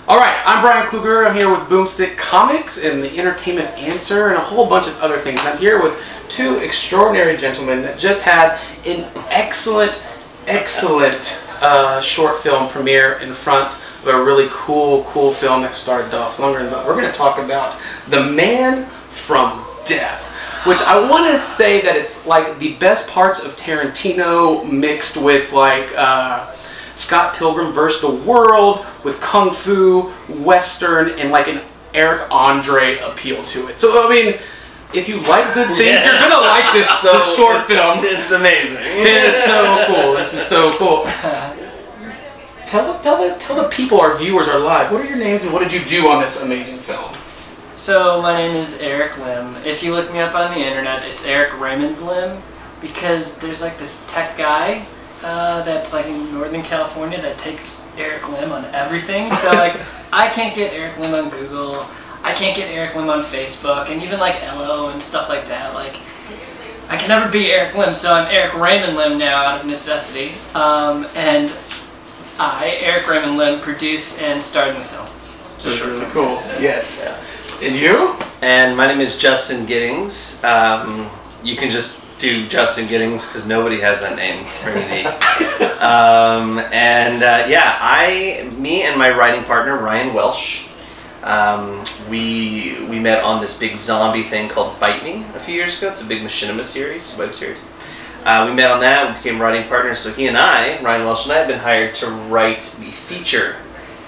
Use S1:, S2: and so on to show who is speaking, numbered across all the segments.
S1: All right, I'm Brian Kluger. I'm here with Boomstick Comics and the Entertainment Answer and a whole bunch of other things. I'm here with two extraordinary gentlemen that just had an excellent short film premiere in front of a really cool film that started off longer. But we're going to talk about The Man from Death, which I want to say that it's like the best parts of Tarantino mixed with like Scott Pilgrim vs. the World with Kung Fu, Western, and like an Eric Andre appeal to it. So, I mean, if you like good things, you're going to like this short film.
S2: It's amazing.
S1: It is so cool. This is so cool. Tell the people, our viewers, are live. What are your names and what did you do on this amazing film?
S3: So, my name is Eric Lim. If you look me up on the internet, it's Eric Raymond Lim, because there's like this tech guy that's like in Northern California that takes Eric Lim on everything. So like, I can't get Eric Lim on Google, I can't get Eric Lim on Facebook, and even like LO and stuff like that. Like, I can never be Eric Lim, so I'm Eric Raymond Lim now out of necessity. And I, Eric Raymond Lim, produced and starred in the film.
S1: Just really cool. Yes. Yeah. And you?
S2: And my name is Justin Giddings. You can just do Justin Giddings because nobody has that name. It's very unique. Yeah, me and my writing partner Ryan Welsh, we met on this big zombie thing called Bite Me a few years ago. It's a big machinima series, web series. We met on that. We became writing partners. So he and I, Ryan Welsh and I, have been hired to write the feature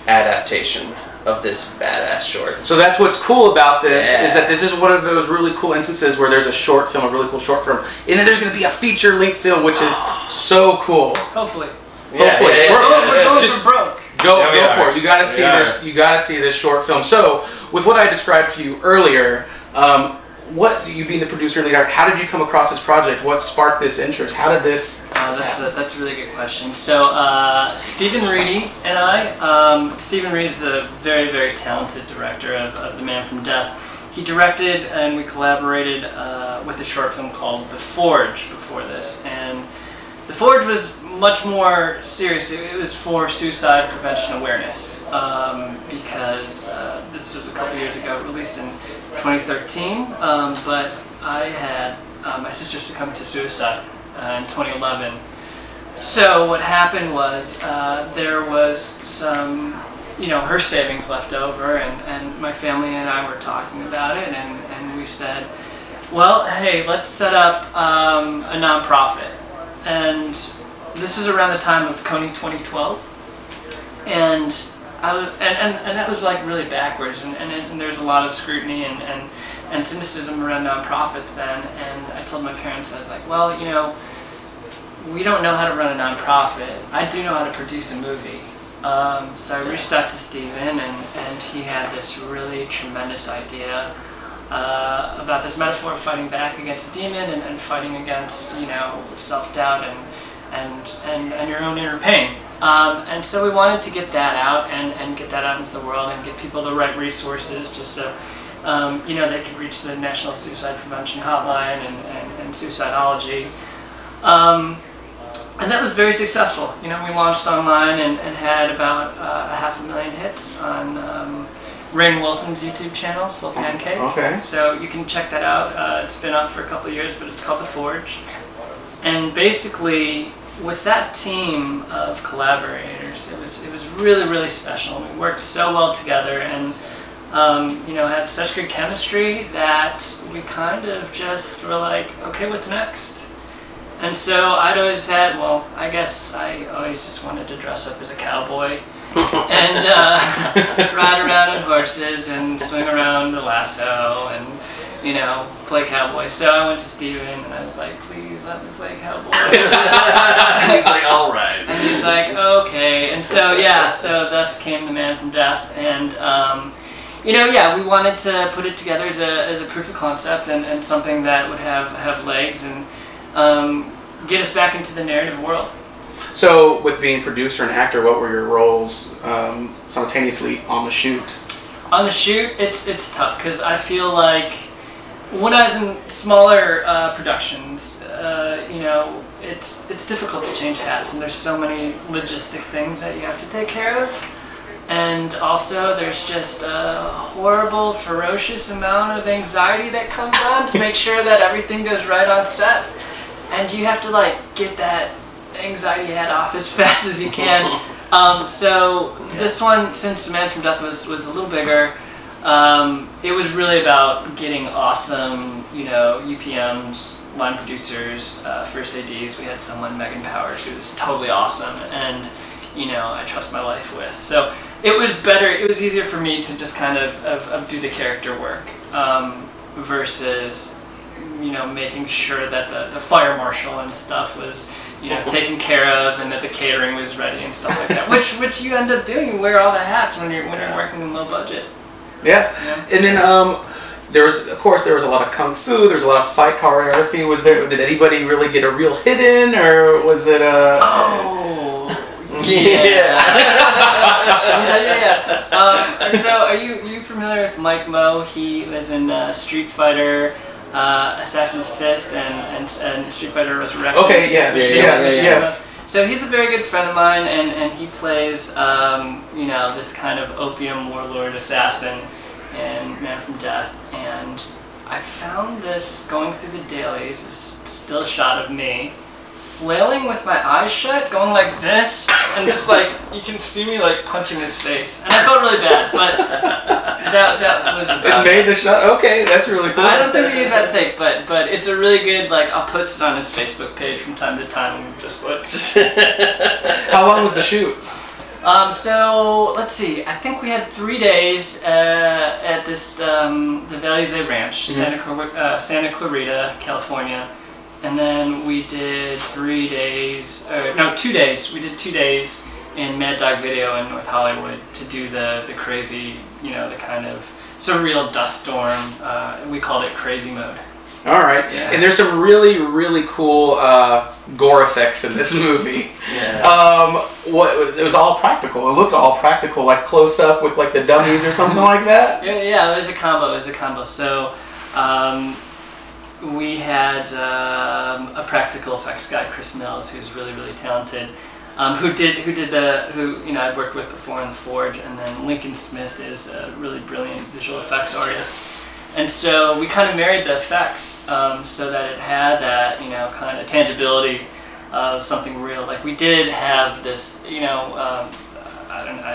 S2: adaptation of this badass short.
S1: So that's what's cool about this, is that this is one of those really cool instances where there's a short film, a really cool short film, and then there's going to be a feature-length film, which is so cool.
S3: Hopefully.
S1: Hopefully.
S3: We're going just for broke.
S1: Go for it. You got to see this. You got to see this short film. So, with what I described to you earlier, you being the producer and leader, how did you come across this project? What sparked this interest? How did this?
S3: That's a really good question. So Stephen Reedy and I, Stephen Reedy is a very talented director of The Man from Death. He directed and we collaborated with a short film called The Forge before this, and The Forge was much more serious. It was for suicide prevention awareness, because this was a couple years ago, released in 2013, but I had my sister succumbed to suicide in 2011. So what happened was there was some, her savings left over, and my family and I were talking about it, and we said, well, hey, let's set up a nonprofit. And this was around the time of Coney 2012, and that was like really backwards, and there's a lot of scrutiny and cynicism around nonprofits then. And I told my parents, I was like, well, we don't know how to run a nonprofit. I do know how to produce a movie. So I reached out to Stephen, and he had this really tremendous idea about this metaphor of fighting back against a demon and fighting against, self-doubt and your own inner pain. And so we wanted to get that out and get that out into the world and get people the right resources, just so they could reach the National Suicide Prevention Hotline and Suicidology. And that was very successful. We launched online and had about 500,000 hits on Rainn Wilson's YouTube channel, Soul Pancake.
S1: Okay.
S3: So you can check that out. It's been up for a couple of years, but it's called The Forge. And basically, with that team of collaborators, it was really special. We worked so well together, and had such good chemistry that we kind of just were like, okay, what's next? And so I'd always had, I guess I always just wanted to dress up as a cowboy and ride around on horses and swing around the lasso and play cowboy. So I went to Steven and I was like, please let me play cowboy.
S2: And he's like, all right.
S3: And he's like, okay. And so, so thus came The Man from Death. And, we wanted to put it together as a proof of concept and something that would have legs and get us back into the narrative world.
S1: So, with being producer and actor, what were your roles simultaneously on the shoot?
S3: On the shoot, it's tough because I feel like when I was in smaller productions, it's difficult to change hats, and there's so many logistic things that you have to take care of. And also, there's just a horrible, ferocious amount of anxiety that comes on to make sure that everything goes right on set. And you have to like get that anxiety head off as fast as you can. So this one, since The Man from Death was a little bigger, it was really about getting awesome, you know, UPMs, line producers, first ADs. We had someone, Megan Powers, who was totally awesome, and you know, I trust my life with. So it was better. It was easier for me to just kind of do the character work versus, you know, making sure that the fire marshal and stuff was, you know, taken care of, and that the catering was ready and stuff like that. Which you end up doing. You wear all the hats when you're working in low budget.
S1: Yeah. And then there was a lot of kung fu. There's a lot of fight choreography. Did anybody really get a real hit in, or was it a?
S3: Oh.
S2: Yeah.
S3: So are you familiar with Mike Moe? He was in Street Fighter, Assassin's Fist, and Street Fighter Resurrection.
S1: Okay. Yes.
S3: So he's a very good friend of mine, and he plays, you know, this kind of opium warlord assassin in Man from Death. And I found this going through the dailies, this still shot of me flailing with my eyes shut, going like this, and just like, you can see me like punching his face. And I felt really bad, but that was about
S1: it. Made the shot? Okay, that's really cool.
S3: I don't think we use that take, but it's a really good, like, I'll post it on his Facebook page from time to time, and just like...
S1: How long was the shoot?
S3: So, let's see, I think we had 3 days at this, the Valise Ranch, Santa Clarita, California. And then we did 2 days. We did 2 days in Mad Dog Video in North Hollywood to do the crazy, you know, the kind of surreal dust storm. We called it Crazy Mode.
S1: All right. Yeah. And there's some really, really cool gore effects in this movie. Yeah. It was all practical. It looked all practical, like close up with like the dummies or something like that.
S3: Yeah, it was a combo. So. We had a practical effects guy, Chris Mills, who's really, really talented, who you know I'd worked with before in The Forge, and then Lincoln Smith is a really brilliant visual effects artist, and so we kind of married the effects so that it had that, you know, kind of tangibility of something real. Like we did have this, you know.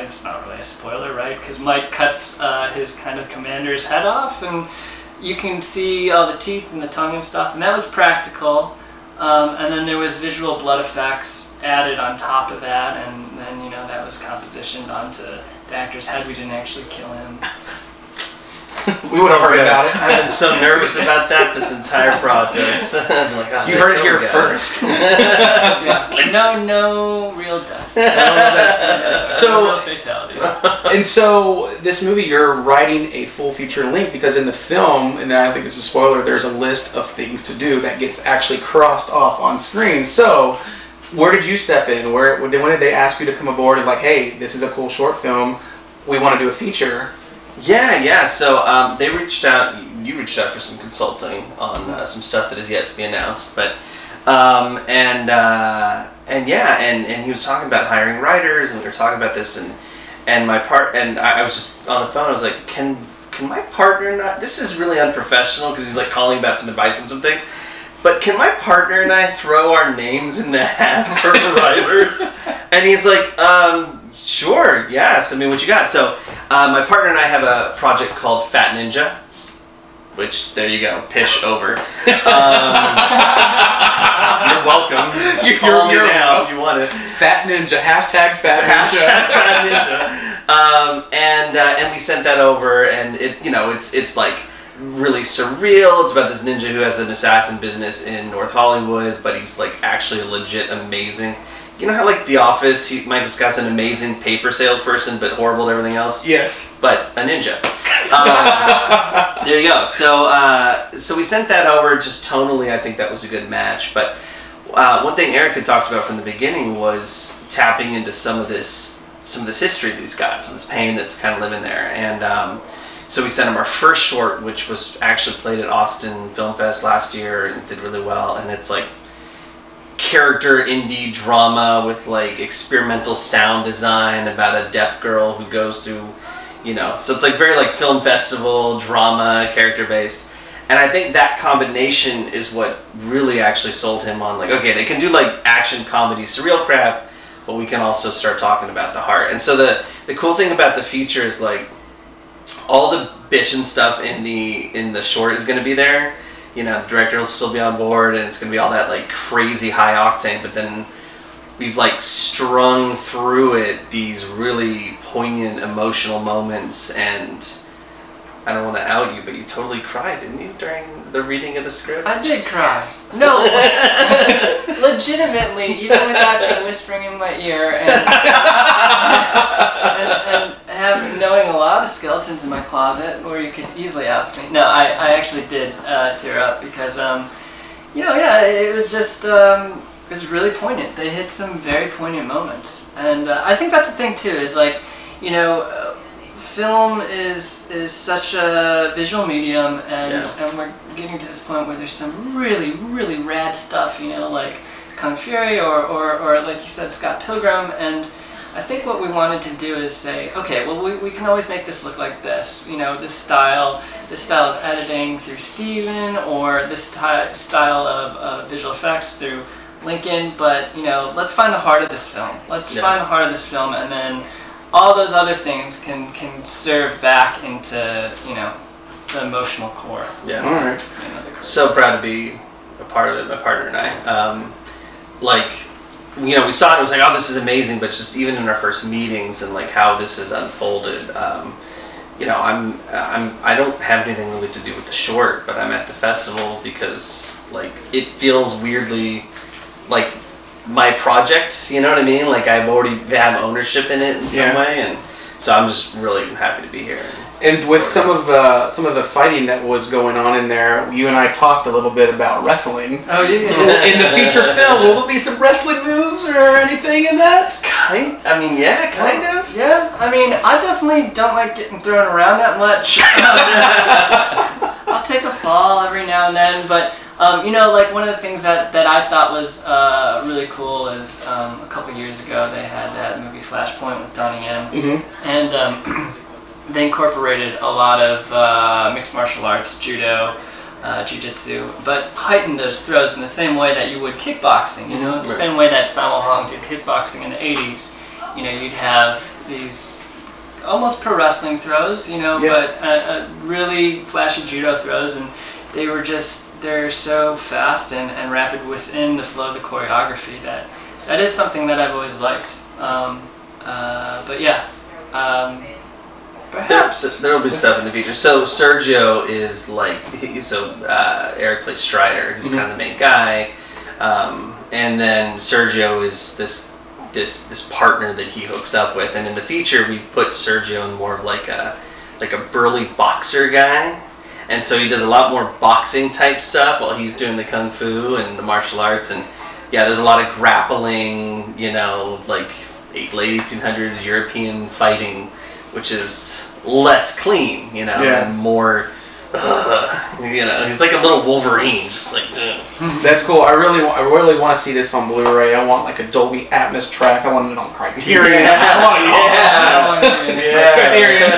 S3: It's not really a spoiler, right? Because Mike cuts his kind of commander's head off, and you can see all the teeth and the tongue and stuff, and that was practical. And then there was visual blood effects added on top of that, and then, you know, that was compositioned onto the actor's head. We didn't actually kill him.
S1: We would have heard about it.
S2: I've been so nervous about that this entire process. I'm like, oh,
S1: you heard it here first.
S3: No real deaths.
S1: So,
S3: no real fatalities.
S1: And so, this movie, you're writing a full feature length, because in the film, and I think it's a spoiler, there's a list of things to do that gets actually crossed off on screen. So, where did you step in? When did they ask you to come aboard and like, hey, this is a cool short film, we want to do a feature?
S2: Yeah. So they reached out. You reached out for some consulting on some stuff that is yet to be announced. But and he was talking about hiring writers, and we were talking about this, and I was just on the phone. I was like, can my partner not? This is really unprofessional, because he's like calling about some advice on some things. But can my partner and I throw our names in the hat for writers? And he's like, sure, yes. I mean, what you got? So my partner and I have a project called Fat Ninja, which, there you go, pish over. You're welcome. Call me now if you want it.
S1: Fat Ninja, hashtag Fat Ninja.
S2: Hashtag Fat Ninja. And we sent that over, and it's like really surreal. It's about this ninja who has an assassin business in North Hollywood, but he's like actually a legit amazing. You know how like The Office, Michael Scott's an amazing paper salesperson, but horrible at everything else?
S1: Yes.
S2: But a ninja. There you go. So we sent that over. Just tonally, I think that was a good match. But one thing Eric had talked about from the beginning was tapping into some of this history that he's got, some of this pain that's kind of living there. And so we sent him our first short, which was actually played at Austin Film Fest last year and did really well. And it's like character indie drama with like experimental sound design about a deaf girl who goes through, you know, so it's like very like film festival drama, character based. And I think that combination is what really actually sold him on like, okay, they can do like action comedy surreal crap, but we can also start talking about the heart. And so the cool thing about the feature is like all the bitchin' stuff in the short is going to be there. You know, the director will still be on board, and it's going to be all that like crazy high octane, but then we've like strung through it these really poignant emotional moments. And I don't want to out you, but you totally cried, didn't you, during the reading of the script?
S3: I did cry. No, legitimately, even without you whispering in my ear and knowing a lot of skeletons in my closet, where you could easily ask me. No, I actually did tear up because, you know, yeah, it was just, it was really poignant. They hit some very poignant moments. And I think that's the thing, too, is like, you know, film is such a visual medium, and we're getting to this point where there's some really, really rad stuff, you know, like Kung Fury or like you said, Scott Pilgrim. And I think what we wanted to do is say, okay, well, we can always make this look like this, you know, this style of editing through Steven, or this style of visual effects through Lincoln, but, you know, let's find the heart of this film. Let's find the heart of this film, and then all those other things can serve back into, you know, the emotional core.
S2: Yeah.
S1: All right.
S2: So proud to be a part of it, my partner and I. Like, you know, we saw it, it was like, oh, this is amazing, but just even in our first meetings and like how this has unfolded, you know, I don't have anything really to do with the short, but I'm at the festival because like it feels weirdly like my project, you know what I mean? Like I've already have ownership in it in some way, and so I'm just really happy to be here.
S1: And with some of the fighting that was going on in there, you and I talked a little bit about wrestling.
S3: Oh yeah.
S1: In the feature film, will there be some wrestling moves or anything in that?
S2: I mean, yeah, kind of.
S3: Yeah, I mean, I definitely don't like getting thrown around that much. I'll take a fall every now and then, but you know, like one of the things that I thought was really cool is a couple years ago they had that movie Flashpoint with Donnie Yen, and they incorporated a lot of mixed martial arts, judo, jiu-jitsu, but heightened those throws in the same way that you would kickboxing, you know, the same way that Sammo Hung did kickboxing in the 80s. You know, you'd have these almost pro wrestling throws, you know, but really flashy judo throws, and they were just, they're so fast and rapid within the flow of the choreography that is something that I've always liked. But yeah, perhaps.
S2: There will be stuff in the future. So Sergio is like, Eric plays Strider, who's kind of the main guy, and then Sergio is this partner that he hooks up with, and in the feature we put Sergio in more of like a burly boxer guy. And so he does a lot more boxing type stuff while he's doing the kung fu and the martial arts. And yeah, there's a lot of grappling, you know, like late 1800s European fighting, which is less clean, you know, and more, you know, he's like a little Wolverine, just like.
S1: That's cool. I really want to see this on Blu-ray. I want like a Dolby Atmos track. I want it on Criterion. Criterion.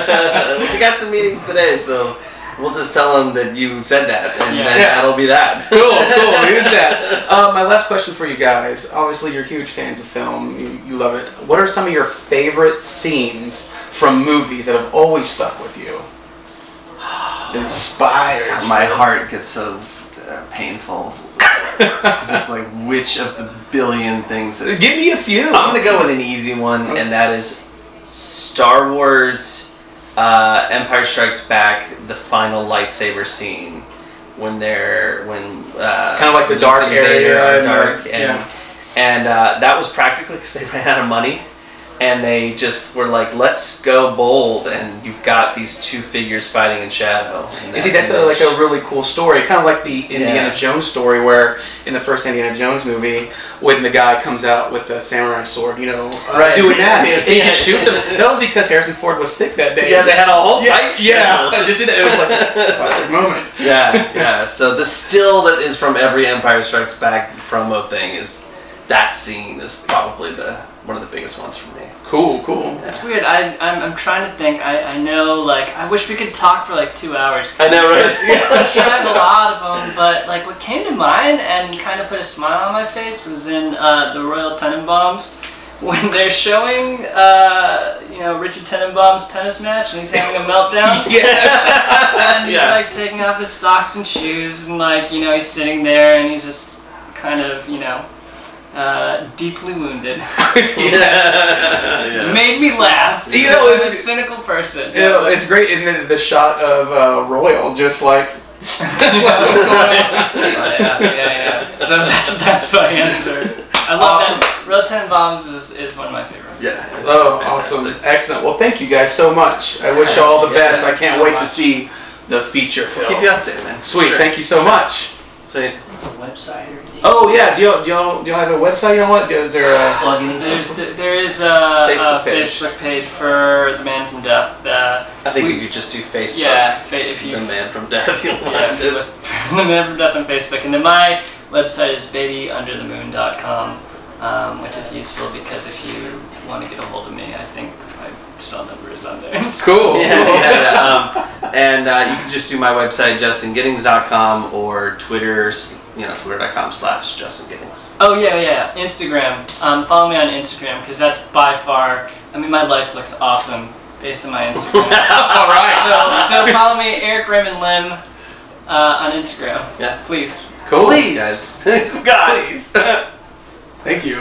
S2: We got some meetings today, so we'll just tell them that you said that, and then that'll be that.
S1: Cool. Here's that. My last question for you guys. Obviously, you're huge fans of film. You love it. What are some of your favorite scenes from movies that have always stuck with you? Inspired.
S2: God, my heart gets so painful because it's like, which of the billion things?
S1: Give me a few.
S2: I'm gonna go with an easy one, and that is Star Wars. Empire Strikes Back, the final lightsaber scene, when kind
S1: of like the dark area,
S2: and that was practically because they ran out of money, and they just were like, let's go bold, and you've got these two figures fighting in shadow.
S1: You see, that's like a really cool story, kind of like the Indiana Jones story, where in the first Indiana Jones movie, when the guy comes out with the samurai sword, you know, doing that, and he just shoots him. That was because Harrison Ford was sick that day.
S2: Yeah, they had a whole fight.
S1: Yeah, just did it. It was like a classic moment.
S2: Yeah. So the still that is from every Empire Strikes Back promo thing is that scene is probably one of the biggest ones for me.
S1: Cool, cool.
S3: That's weird. I'm trying to think. I know, like, I wish we could talk for like 2 hours.
S2: I know, right?
S3: I'm sure I have a lot of them, but like what came to mind and kind of put a smile on my face was in the Royal Tenenbaums when they're showing, you know, Richard Tenenbaum's tennis match and he's having a meltdown. And he's like taking off his socks and shoes and like, you know, he's sitting there and he's just kind of, you know, deeply wounded.
S2: Yeah.
S3: Made me laugh.
S1: You know,
S3: it's a cynical person.
S1: You know, it's great in the shot of Royal, just like, what's going on?
S3: Yeah. So that's my answer. I love that. Royal Tenenbaums is one of my favorites.
S2: Yeah.
S1: Oh,
S2: Fantastic.
S1: awesome. Excellent. Well, thank you guys so much. I wish you all the best. I can't wait to see the feature film.
S2: Keep you updated, man.
S1: Sweet.
S2: Sure.
S1: Thank you so much.
S2: So,
S4: The website or anything?
S1: Oh yeah, do y'all have a website? You know what? Is there a
S4: Plug in.
S3: There is a
S2: Facebook
S3: Facebook page for The Man from Death.
S2: I think if you just do Facebook,
S3: if you
S2: The Man from Death, you'll
S3: if
S2: find
S3: you
S2: it.
S3: look for The Man from Death on Facebook, and then my website is babyunderthemoon.com, which is useful because if you want to get a hold of me, I think my cell number is on there.
S1: cool?
S2: Yeah. And you can just do my website, justingiddings.com, or Twitter, twitter.com/justingiddings.
S3: Oh yeah, Instagram. Follow me on Instagram because that's by far. I mean, my life looks awesome based on my Instagram.
S1: All right.
S3: So follow me, Eric Raymond Lim, on Instagram.
S2: Yeah.
S3: Please.
S1: Cool.
S2: Guys. God.
S1: Please. Thank you.